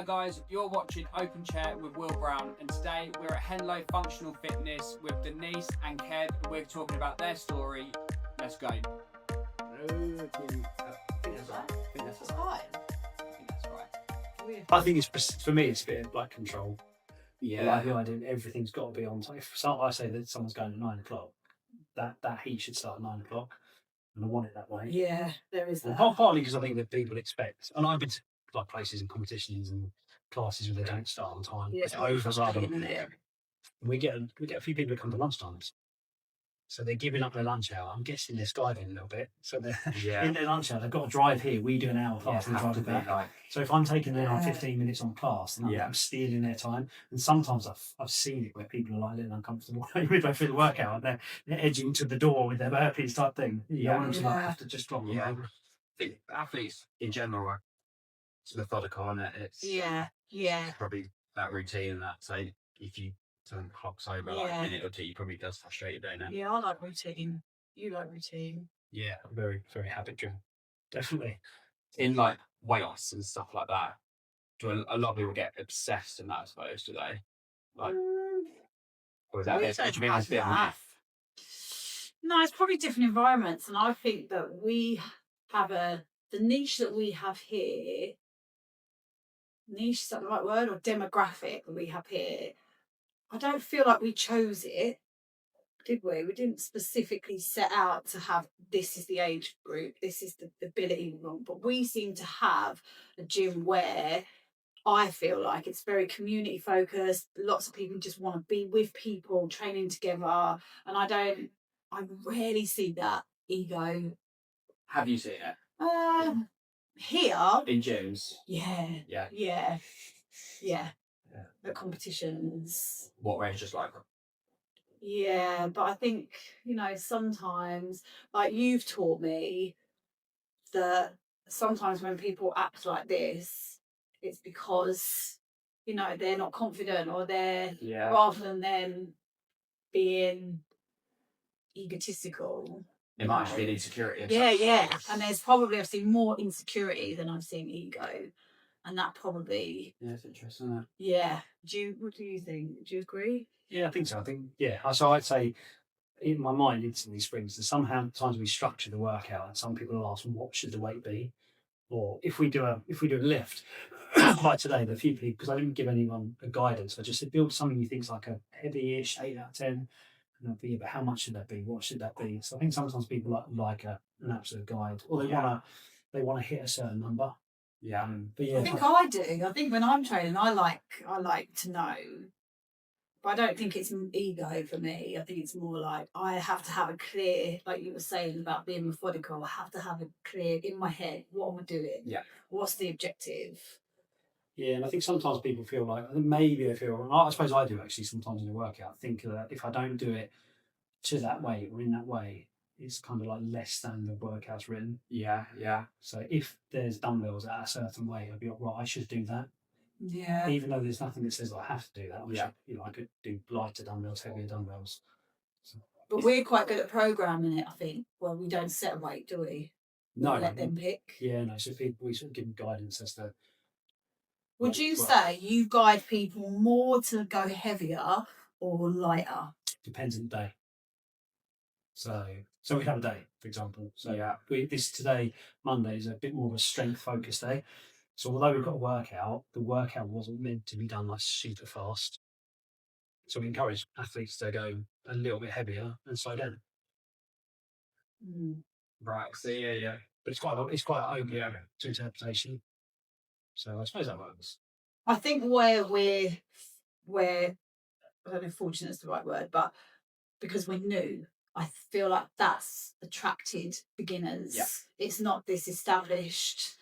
Hi guys, you're watching Open Chair with Will Brown, and today we're at Henlow Functional Fitness with Denise and Kev. We're talking about their story. Let's go. I think that's right. I think that's right. I think it's, for me, it's a bit of like control. Yeah. Like the idea everything's got to be on time. If I say that someone's going at 9 o'clock, that heat should start at 9 o'clock, and I want it that way. Yeah, there is that. Partly because I think that people expect, and I've been to like places and competitions and classes where they don't start on time. Yeah, It's overrun. yeah. We get a few people who come to lunchtimes. So they're giving up their lunch hour. I'm guessing they're skiving a little bit. So they're in their lunch hour, they've got to drive here. We do an hour fast and drive back. Like, so if I'm taking an hour 15 minutes on class, then I'm stealing their time. And sometimes I've seen it where people are like a little uncomfortable midway through the workout and they're edging to the door with their burpees type thing. You don't want them to like, have to just drop them over. I think athletes in general are methodical on it. It's probably that routine and that. So if you turn the clocks over like a minute or two, you probably does frustrate you, don't it? Yeah, I like routine. You like routine. Yeah, very, very habit driven. Definitely. in like weights and stuff like that, do a lot of people get obsessed in that, I suppose, do they? Like, or is that We it? don't Do you mean have it's a bit of a that. myth? No, it's probably different environments, and I think that we have the niche that we have here. Niche, is that the right word, or demographic that we have here? I don't feel like we chose it, did we? We didn't specifically set out to have this is the age group, this is the ability we want, but we seem to have a gym where I feel like it's very community focused. Lots of people just want to be with people, training together, and I rarely see that ego. Have you seen it? Here In gyms? Yeah. The competitions. What range is like? Yeah, but I think, sometimes, like you've taught me that sometimes when people act like this, it's because, they're not confident, or they're, rather than them being egotistical. It might actually be an insecurity. Yeah. And there's probably, I've seen more insecurity than I've seen ego. And that probably... Yeah, it's interesting, isn't it? Yeah. What do you think? Do you agree? Yeah, I think so. So I'd say in my mind instantly springs that sometimes we structure the workout and some people will ask, well, what should the weight be? Or if we do a lift, like today, the few people, because I didn't give anyone a guidance, I just said build something you think's like a heavy-ish 8 out of 10. And they'll be, but how much should that be? What should that be? So I think sometimes people like an absolute guide, or they want to hit a certain number. Yeah. But yeah, I think I do. I think when I'm training, I like to know. But I don't think it's ego for me. I think it's more like I have to have a clear, like you were saying about being methodical, I have to have a clear in my head, what am I doing? Yeah. What's the objective? Yeah, and I think sometimes people feel like, maybe I suppose I do actually sometimes in a workout, think that if I don't do it to that way or in that way, it's kind of like less than the workout's written. Yeah. So if there's dumbbells at a certain way, I'd be like, right, I should do that. Yeah. Even though there's nothing that says I have to do that. I could do lighter dumbbells, heavier dumbbells. So, but we're quite good at programming it, I think. Well, we don't set a weight, do we? No. Let them pick. Yeah, no. So we sort of give them guidance as to... Would you say you guide people more to go heavier or lighter? Depends on the day. So we have a day, for example. So today, Monday, is a bit more of a strength focused day. So although we've got a workout, the workout wasn't meant to be done like super fast. So we encourage athletes to go a little bit heavier and slow down. Right. So yeah. But it's quite open to interpretation. So I suppose that works. I think where we're I don't know if fortunate is the right word, but because we're new, I feel like that's attracted beginners. Yeah. It's not this established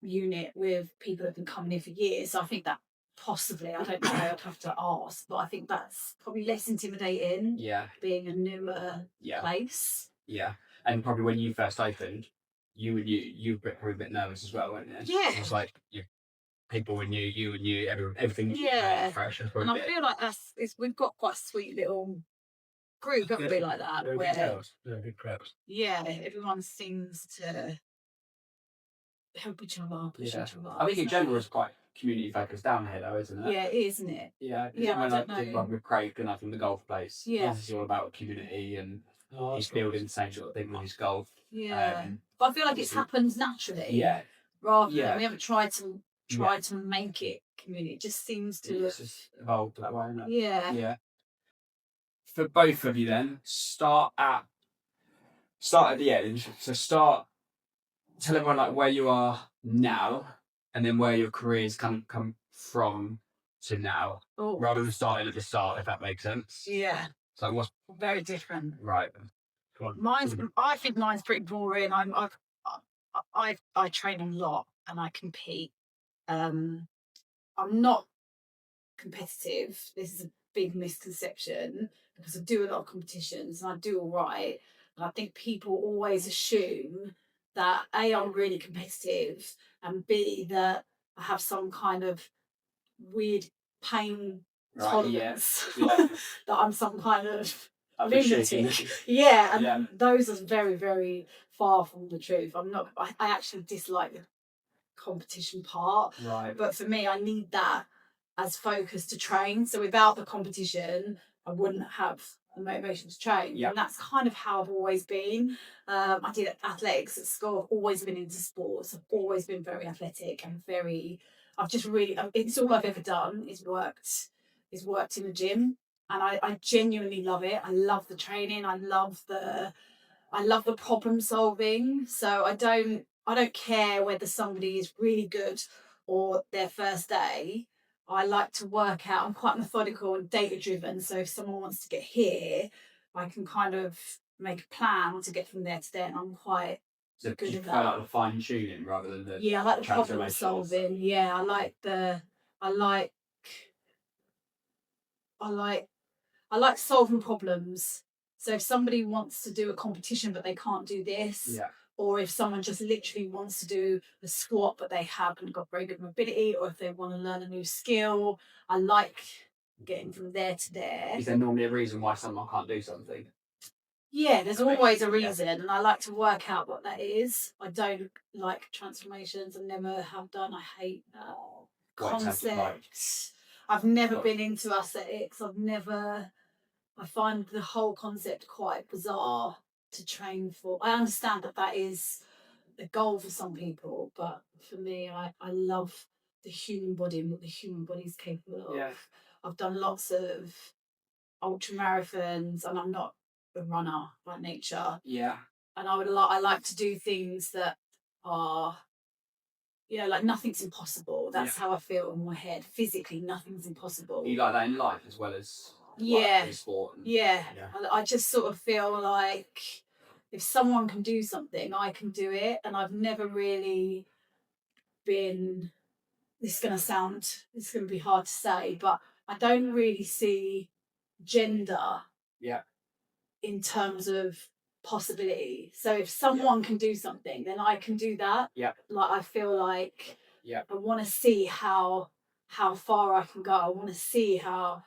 unit with people that have been coming in for years. So I think that possibly, I don't know, I'd have to ask, but I think that's probably less intimidating. Yeah. Being a newer place. Yeah. And probably when you first opened, you were probably a bit nervous as well, weren't you? Yeah. It was like people were new, you were new, everything fresh. And I feel like we've got quite a sweet little group, haven't we, like that? They're good crowds. Yeah, everyone seems to help each other, push each other. I think in general it's quite community focused down here, though, isn't it? Yeah, it is, isn't it? Yeah. Yeah, I When don't did know. one with Craig and I from the golf place. Yeah. It's all about community and Oh, he's that's cool. building the same sort of thing with his golf. Yeah. But I feel like it's happened naturally. Yeah. Rather Yeah. than we haven't tried to make it community. It just seems to It's just evolved that way, isn't it? Yeah. Yeah. For both of you, then start at the end. So tell everyone like where you are now, and then where your career's come from to now, Oh. Rather than starting at the start, if that makes sense. Yeah. So what's Very different. right? Go on. I think mine's pretty boring. I train a lot and I compete. I'm not competitive. This is a big misconception because I do a lot of competitions and I do all right. And I think people always assume that A, I'm really competitive, and B, that I have some kind of weird pain tolerance. Yeah. That I'm some kind of Appreciate lunatic. it. Yeah, and Yeah. those are very, very far from the truth. I actually dislike the competition part. Right. But for me, I need that as focus to train. So without the competition, I wouldn't have the motivation to train. Yeah. And that's kind of how I've always been. I did athletics at school. I've always been into sports. I've always been very athletic and it's all I've ever done is worked in the gym. And I genuinely love it. I love the training. I love the problem solving. So I don't care whether somebody is really good or their first day. I like to work out. I'm quite methodical and data driven. So if someone wants to get here, I can kind of make a plan to get from there to there. And I'm quite So good you at prefer that. like the fine tuning rather than the Yeah, I like the problem transformations. solving. Yeah, I like solving problems. So if somebody wants to do a competition but they can't do this, Yeah. or if someone just literally wants to do a squat but they haven't got very good mobility, or if they want to learn a new skill, I like getting from there to there. Is there normally a reason why someone can't do something? Yeah, there's always a Yeah. reason, and I like to work out what that is. I don't like transformations. I never have done. I hate that What it sounds like. concept. I've never been into aesthetics. I find the whole concept quite bizarre to train for. I understand that is a goal for some people, but for me, I love the human body and what the human body is capable of. Yeah. I've done lots of ultra marathons, and I'm not a runner by nature. Yeah. And I like to do things that are, like nothing's impossible. That's how I feel in my head. Physically, nothing's impossible. You like that in life as well as in sport. Yeah. I just sort of feel like if someone can do something, I can do it. And I've never really been, this is going to be hard to say, but I don't really see gender in terms of possibility. So if someone can do something, then I can do that. Yeah. Like I feel like I want to see how far I can go. I want to see how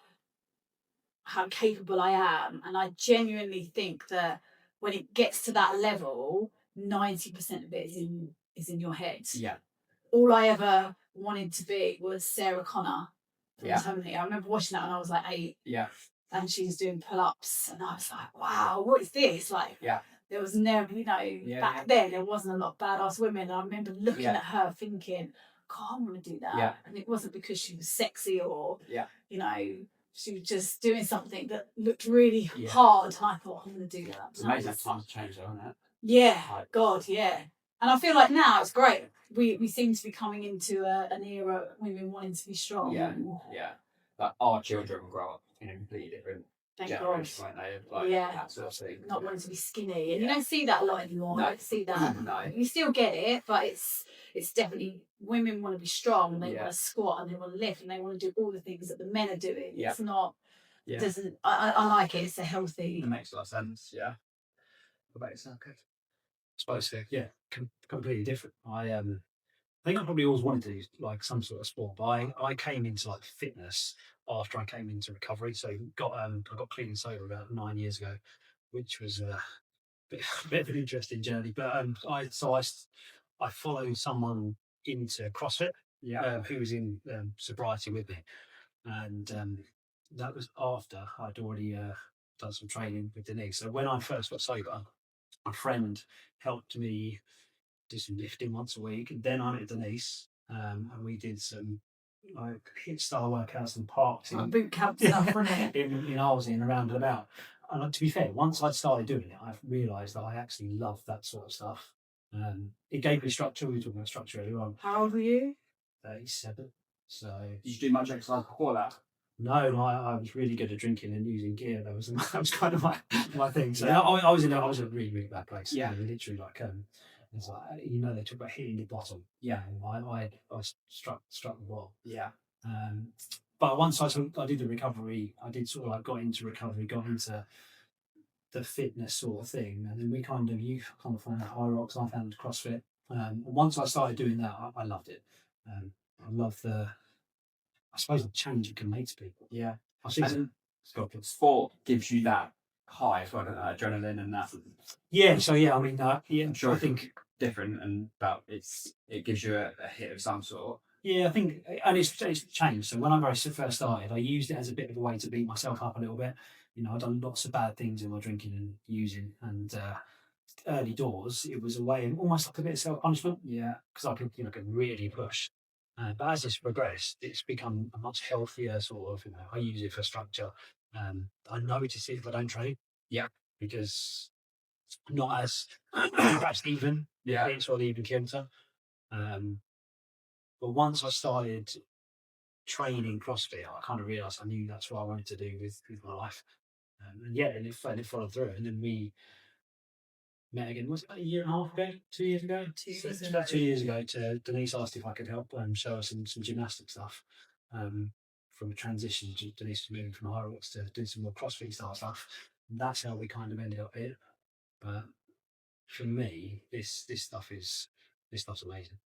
capable I am. And I genuinely think that when it gets to that level, 90% of it is in your head. Yeah. All I ever wanted to be was Sarah Connor from Yeah. Terminator. I remember watching that when I was like 8. Yeah. And she was doing pull-ups, and I was like, wow, what is this? Like, there was never, back then there wasn't a lot of badass women. And I remember looking at her thinking, God, I want to do that. Yeah. And it wasn't because she was sexy or, she was just doing something that looked really hard. And I thought, I'm going to do that. It's amazing how times change, though, isn't it? Yeah, God, yeah. And I feel like now it's great. We seem to be coming into an era of women wanting to be strong. Yeah, yeah. Like our children will grow up in a completely different generation, won't they? Like, that sort of thing. Not wanting to be skinny. And you don't see that a lot anymore. I don't see that. No. You still get it, but it's definitely women want to be strong, and they want to squat, and they want to lift, and they want to do all the things that the men are doing. Yeah. It's not Yeah. I like it. It's a healthy. It makes a lot of sense. Yeah. What about yourself, Kev? Suppose so. Yeah, completely different. I think I probably always wanted to do like some sort of sport, but I came into like fitness after I came into recovery. So I got clean and sober about 9 years ago, which was a bit of an interesting journey. But I followed someone into CrossFit, who was in sobriety with me, and that was after I'd already done some training with Denise. So when I first got sober, a friend helped me do some lifting once a week, and then I met Denise, and we did some like hit style workouts and parks in boot camp stuff, wasn't it? in Arlesey and around and about. And to be fair, once I'd started doing it, I realised that I actually loved that sort of stuff. It gave me structure. We were talking about structure earlier on. How old were you? 37. So Did you do much exercise before that? no, I was really good at drinking and using gear. That was kind of my thing. So I was in a really, really bad place. Yeah. Literally like it's like, they talk about hitting the bottom. Yeah. I struck the wall. Yeah. But once I did the recovery, I did sort of like got into recovery, got into the fitness sort of thing, and then you kind of found out Hyrox, I found CrossFit. And once I started doing that, I loved it. I love I suppose the change you can make to people. Yeah. I think And sport gives you that high as well, adrenaline and that. yeah. So yeah, I mean, I'm sure I think different, and but it gives you a hit of some sort. yeah, I think, and it's changed. So when I first started, I used it as a bit of a way to beat myself up a little bit. I'd done lots of bad things in my drinking and using, and early doors, it was a way, almost like a bit of self punishment. Yeah. Because I could really push. But as it's progressed, it's become a much healthier sort of. I use it for structure. I notice it if I don't train. Yeah. Because it's not as perhaps even. Yeah. It's all even kilter. But once I started training CrossFit, I kind of realised I knew that's what I wanted to do with my life. And it followed through. And then we met again. Was it about a year and a half ago? 2 years ago? 2 years ago. About 2 years ago. Denise asked if I could help show her some gymnastic stuff. From a transition, Denise was moving from Hyrox to do some more CrossFit style stuff. And that's how we kind of ended up here. But for me, this stuff's amazing.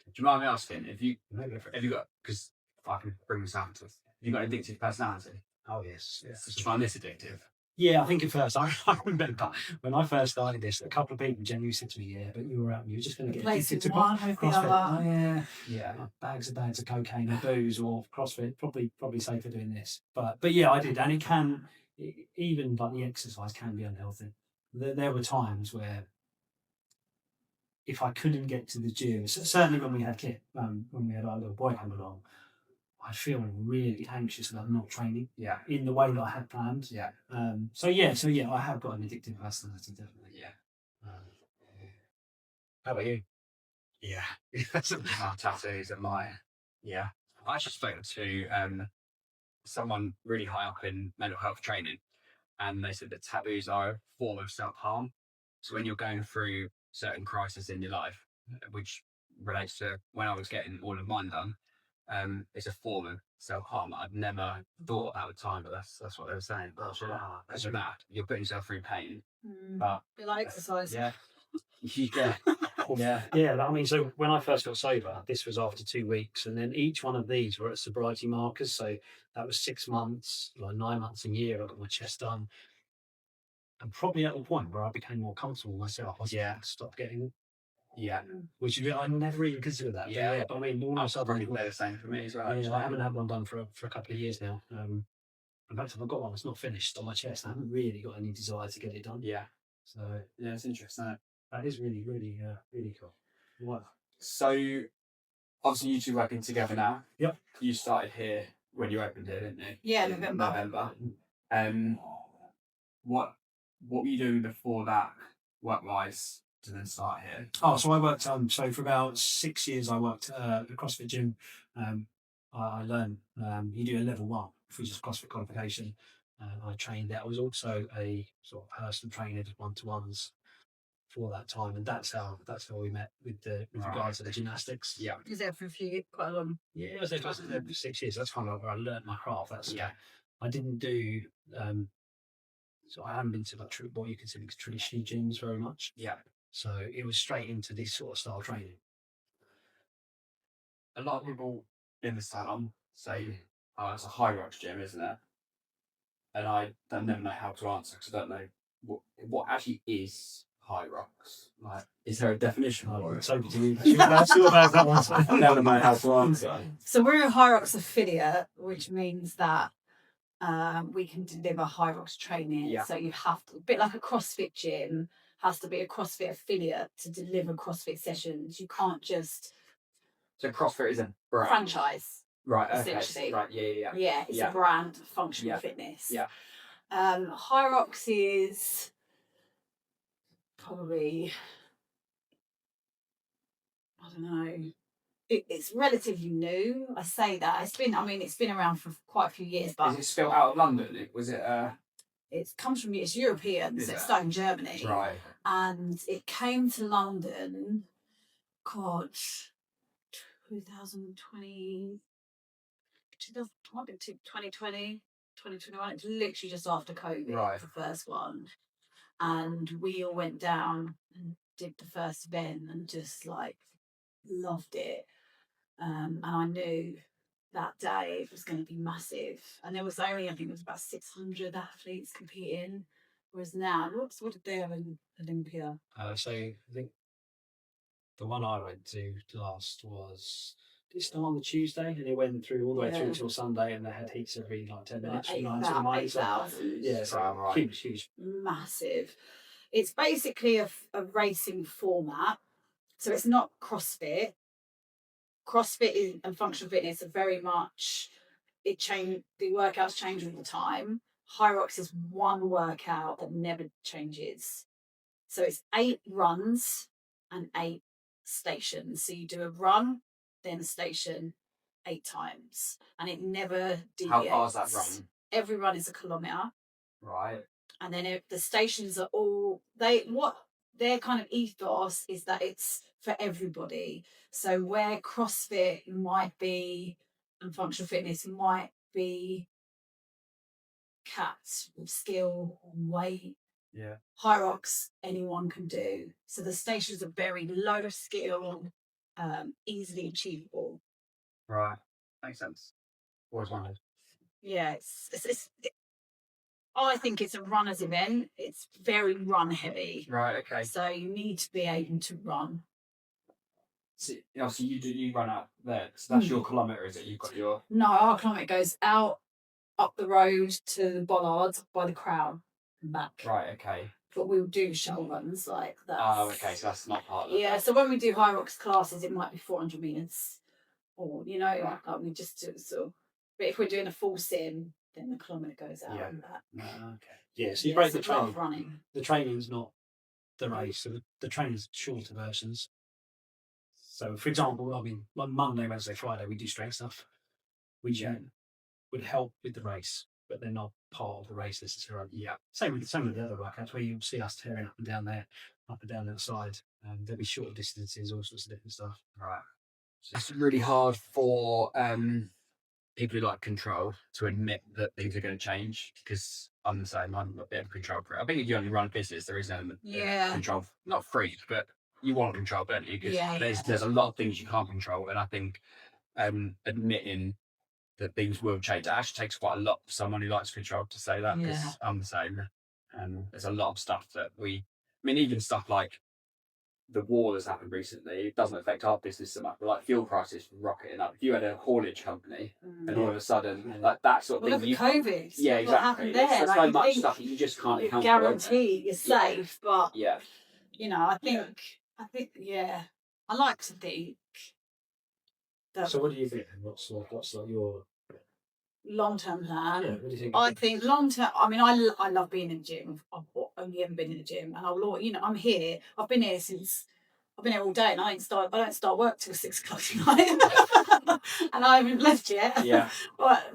Do you mind me asking, have you got, because I can bring this out to, have you got addictive personality? Oh yes. Do you find this addictive? Yeah, I think at first, I remember when I first started this, a couple of people genuinely said to me, yeah, but you were out and you were just going to get addicted to CrossFit. Oh, yeah. Yeah, bags of cocaine or booze or CrossFit, probably safer doing this. But yeah, I did. And it can, even like the exercise can be unhealthy. There were times where if I couldn't get to the gym, certainly when we had Kit, when we had our little boy come along, I feel really anxious about not training. Yeah. In the way that I had planned. Yeah. So yeah, I have got an addictive personality, definitely. Yeah. How about you? Yeah. My tattoos are mine. Yeah. I actually spoke to someone really high up in mental health training, and they said that tattoos are a form of self-harm. So when you're going through certain crises in your life, which relates to when I was getting all of mine done, it's a form of self-harm. I'd never thought at the time, but that's what they were saying. That's mad. You're putting yourself through pain. But you like exercise. Yeah. Yeah. Yeah, I mean, so when I first got sober, this was after 2 weeks, and then each one of these were at sobriety markers. So that was 6 months, like 9 months, a year. I got my chest done. And probably at the point where I became more comfortable myself, I stopped getting. Yeah. Which I never even considered that. Yeah. But I mean, all of a sudden, they're the same for me as well. Yeah, I haven't had one done for a couple of years now. In fact, if I've got one, it's not finished on my chest. I haven't really got any desire to get it done. Yeah. So yeah, it's interesting. That is really, really, really cool. Wow. So obviously you two working together now. Yep. You started here when you opened it, didn't you? Yeah, In November. What were you doing before that, work-wise, to then start here? Oh, so I worked. So for about 6 years, I worked at the CrossFit gym. I learned. You do a level 1, which is CrossFit qualification. I trained there. I was also a sort of personal trainer, did one-to-ones for that time, and that's how we met with regards to the gymnastics. Yeah. You was there for quite a long. Yeah, I was there for 6 years. That's kind of where I learned my craft. I didn't do. So I haven't been to like what you consider traditional gyms very much. Yeah. So it was straight into this sort of style training. A lot of people in the salon say, "Oh, it's a Hyrox gym, isn't it?" And I never know how to answer because I don't know what actually is Hyrox? Like, is there a definition for it? So that's all about that one. I never know how to answer. So we're a Hyrox affiliate, which means that we can deliver Hyrox training. Yeah. So you have to, a bit like a CrossFit gym, has to be a CrossFit affiliate to deliver CrossFit sessions. You can't just So CrossFit is a brand. franchise. Right, okay. Essentially. Right, yeah. Yeah, it's Yeah. a brand, functional Yeah. fitness. Yeah. Hyrox is probably, I don't know, it's relatively new. I say that. It's been around for quite a few years, but Is it still out of London? Was it it comes from, it's European, so it started in Germany. Right. And it came to London, God, 2020, 2020, 2021. It's literally just after COVID, Right. the first one. And we all went down and did the first event and just like loved it. And I knew that day it was going to be massive. And there was only, I think it was about 600 athletes competing. Whereas now, what did they have in Olympia? So I think the one I went to last was, did it start on the Tuesday and it went through all the way through till Sunday, and they had heats every like 10 minutes from 9 till 9. So, 8,000. yeah, so Right. huge. Massive. It's basically a racing format. So it's not CrossFit. CrossFit and functional fitness are very much, the workouts change all the time. Hyrox is one workout that never changes. So it's 8 runs and 8 stations. So you do a run, then a station 8 times. And it never deviates. How far is that run? Every run is a kilometre. Right. And then the stations are all, their kind of ethos is that it's for everybody. So where CrossFit might be and functional fitness might be capped with skill, weight, Yeah. Hyrox anyone can do. So the stations are very low skill, easily achievable. Right. Makes sense. Always wondered. Yeah, I think it's a runner's event. It's very run heavy. Right, okay. So you need to be able to run. So you run out there. So that's your kilometre, is it? You've got your... No, our kilometre goes out, up the road to the bollards by the Crown and back. Right, okay. But we'll do shell runs like that. Oh, okay, so that's not part of it. Yeah, so when we do Hyrox classes, it might be 400 metres. Or, like we just do it so. But if we're doing a full sim, then the kilometre goes out and back. Okay. Yeah, so you break the it's a lot training. of running. The training's not the race, so the training's shorter versions. So, for example, on Monday, Wednesday, Friday, we do strength stuff, which would help with the race, but they're not part of the race necessarily. Yeah. Same with the other workouts where you see us tearing up and down there, up and down the other side. There'll be short distances, all sorts of different stuff. Right. So it's really hard for people who like control to admit that things are going to change, because I'm the same. I'm a bit of control freak. I think if you only run a business, there is an element of control. Not freak, but you want control, don't you? Because there's a lot of things you can't control, and I think admitting that things will change. It actually takes quite a lot for someone who likes control to say that, because I'm the same. And there's a lot of stuff that even stuff like the war that's happened recently, it doesn't affect our business so much, but like fuel prices rocketing up. If you had a haulage company and all of a sudden, like that sort of thing. Look at COVID. Yeah, exactly. What happened there? There's so much stuff you just can't account for. Guarantee you're safe, but I think, I like to think that. So what do you think? What's like your long-term plan? Yeah, what do you think? I think long-term, I love being in the gym. I've only ever been in the gym, and I'm here. I've been here all day, and I don't start work till 6 o'clock tonight, and I haven't left yet. Yeah. But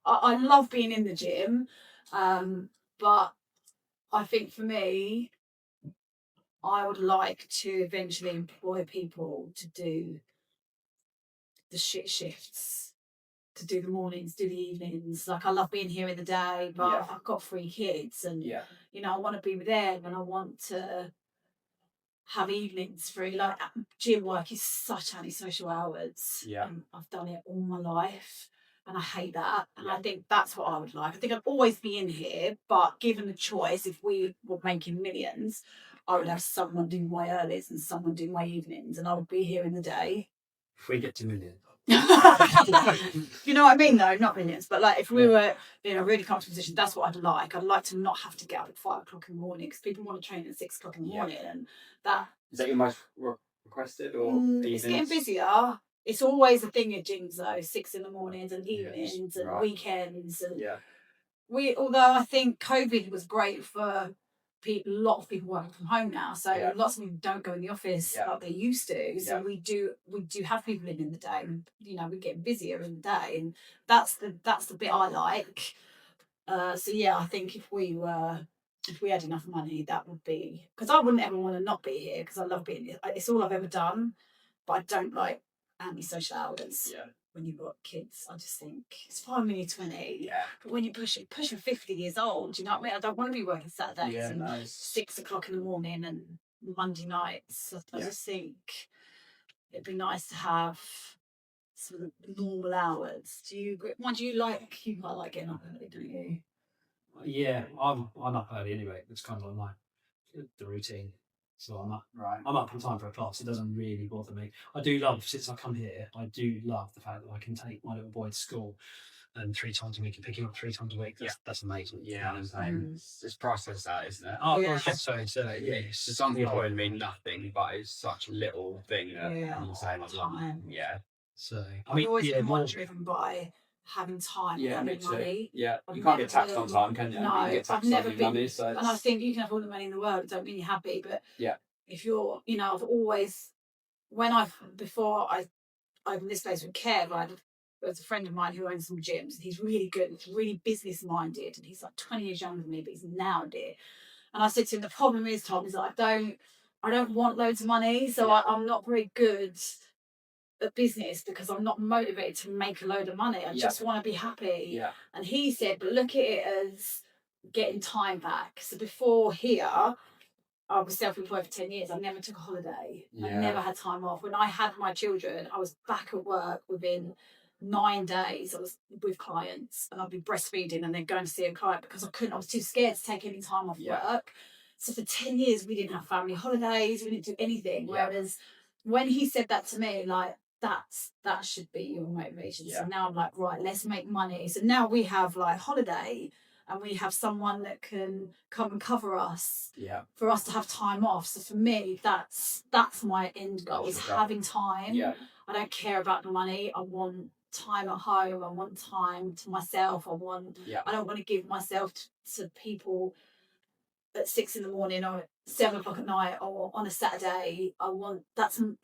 I love being in the gym, but I think for me, I would like to eventually employ people to do the shit shifts, to do the mornings, do the evenings. Like, I love being here in the day, but I've got 3 kids, and I want to be with them, and I want to have evenings free. Like, gym work is such antisocial hours. Yeah. And I've done it all my life, and I hate that. And I think that's what I would like. I think I'd always be in here, but given the choice, if we were making millions, I would have someone doing my earlies and someone doing my evenings, and I would be here in the day. If we get to millions. You know what I mean, though? Not millions, but like if we were in a really comfortable position, that's what I'd like. I'd like to not have to get up at 5 o'clock in the morning, because people want to train at 6 o'clock in the morning, and that Is that your most requested, or it's getting busier. It's always a thing at gyms though, 6 in the mornings and evenings and weekends, and although I think COVID was great for people, a lot of people working from home now, so lots of people don't go in the office like they used to. So we do have people in the day, and you know, we're getting busier in the day, and that's the bit I like. So yeah, I think if we had enough money, that would be, because I wouldn't ever want to not be here, because I love being here. It's all I've ever done, but I don't like anti-social hours. When you've got kids, I just think it's fine when you're 20. But when you're pushing 50 years old, you know what I mean? I don't want to be working Saturdays and 6 o'clock in the morning and Monday nights. I just think it'd be nice to have sort of normal hours. Do you agree? What do you like? You quite like getting up early, don't you? Yeah, I'm up early anyway. It's kind of like the routine. So I'm up in time for a class. It doesn't really bother me. I do love, since I come here, I do love the fact that I can take my little boy to school and 3 times a week and pick him up 3 times a week. That's amazing. Yeah, it's priceless, that, isn't it? Oh, yeah. It's something that would mean nothing, but it's such a little thing that I'm saying I love. Yeah. So I mean, I've always been more driven by having time, having money. Yeah, you can't get taxed on time, can you? No, you get taxed I've never on been. money, so and I think you can have all the money in the world, it don't mean you're happy. But if you're, you know, I've always, before I opened this place with Kev, there's a friend of mine who owns some gyms, and he's really good, and he's really business minded, and he's like 20 years younger than me, but he's nailed it. And I said to him, the problem is, Tom, is that I don't want loads of money, so I'm not very good at business, because I'm not motivated to make a load of money. I just want to be happy. And he said, but look at it as getting time back. So before here, I was self-employed for 10 years. I never took a holiday. I never had time off. When I had my children, I was back at work within 9 days. I was with clients, and I'd be breastfeeding and then going to see a client, because I was too scared to take any time off work. So for 10 years, we didn't have family holidays. We didn't do anything. Whereas when he said that to me, like, that should be your motivation. So now I'm like, right, let's make money. So now we have like holiday, and we have someone that can come and cover us for us to have time off. So for me, that's my end goal, is having time. I don't care about the money. I want time at home. I want time to myself. I don't want to give myself to people at 6 in the morning or 7 o'clock at night or on a Saturday. Do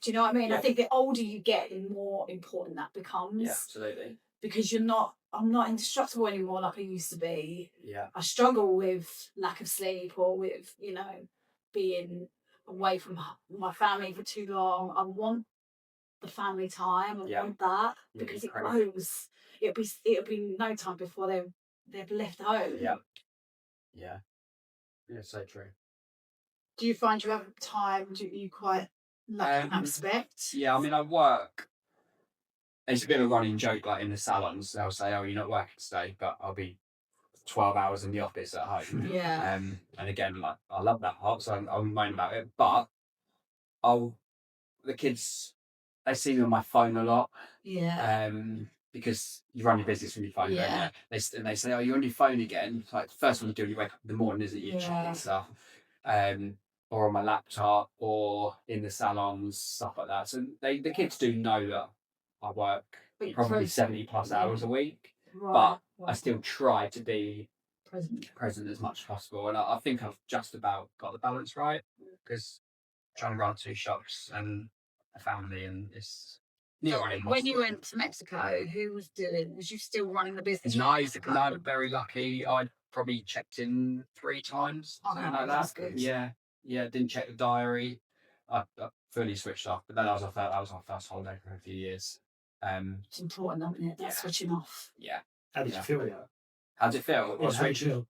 you know what I mean? I think the older you get, the more important that becomes. Yeah, absolutely. Because I'm not indestructible anymore like I used to be. I struggle with lack of sleep, or with, you know, being away from my family for too long. I want the family time. I want that, because it grows. It'll be no time before they've left home. Yeah, so true. Do you find you have time? Do you quite lucky in that respect? Yeah, I mean, I work. It's a bit of a running joke, like in the salons, they'll say, "Oh, you're not working today," but I'll be 12 hours in the office at home. And again, like, I love that part, so I'll moan about it. But the kids, they see me on my phone a lot. Because you run your business from your phone, don't you? They say, "Oh, you're on your phone again." It's like the first one you do when you wake up in the morning, isn't it? You check stuff. Or on my laptop, or in the salons, stuff like that. So the kids do know that I work probably 70 plus hours a week, but I still try to be present as much as possible. And I think I've just about got the balance right, because Trying to run 2 shops and a family, and it's when you went to Mexico, was you still running the business? No, I'm very lucky. I probably checked in 3 times, something like that. That's good. Yeah, didn't check the diary. I fully switched off, but then that was our first holiday for a few years. It's important, isn't it? That's switching off. How did you feel? How did it feel? Yeah, how did you feel?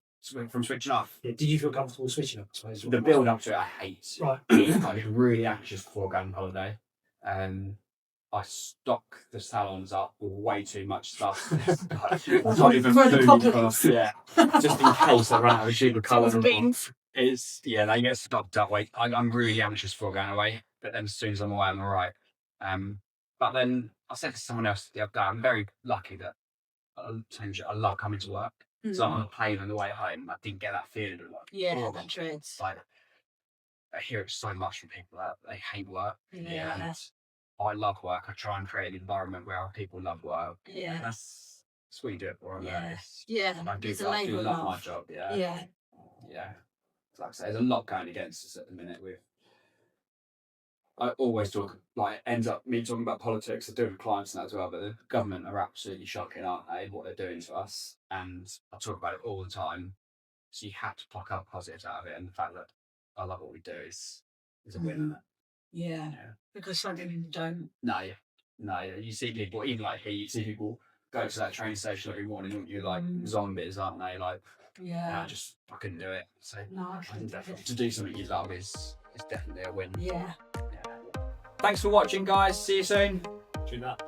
From switching off. Yeah, did you feel comfortable switching off? The build up to it, I hate. Right. I was really anxious before going on holiday. I stock the salons up with way too much stuff. Not even food. Just in case I run out of sugar colours. They get stopped that way. I'm really anxious before going away, but then as soon as I'm away, I'm all right. But then I said to someone else the other day, I'm very lucky that I love coming to work. So on a plane on the way home, I didn't get that feeling of like, that dreads. like I hear it so much from people that they hate work. Yeah. And I love work. I try and create an environment where people love work. Yeah. That's what you do it for. Yeah. I do It's a love labour my love. job. Yeah. Like I say, there's a lot going against us at the minute. I always talk, like, ends up me talking about politics. I do with clients and that as well, but the government are absolutely shocking, aren't they, what they're doing to us? And I talk about it all the time. So you have to pluck up positives out of it. And the fact that I love what we do is a win, isn't it? Yeah. Because some people don't. No, you see people, even like here, you see people go to that train station every morning, and you're like zombies, aren't they? Like, I couldn't do it. So No, to do something you love is definitely a win. Yeah. Thanks for watching, guys. See you soon. Do that.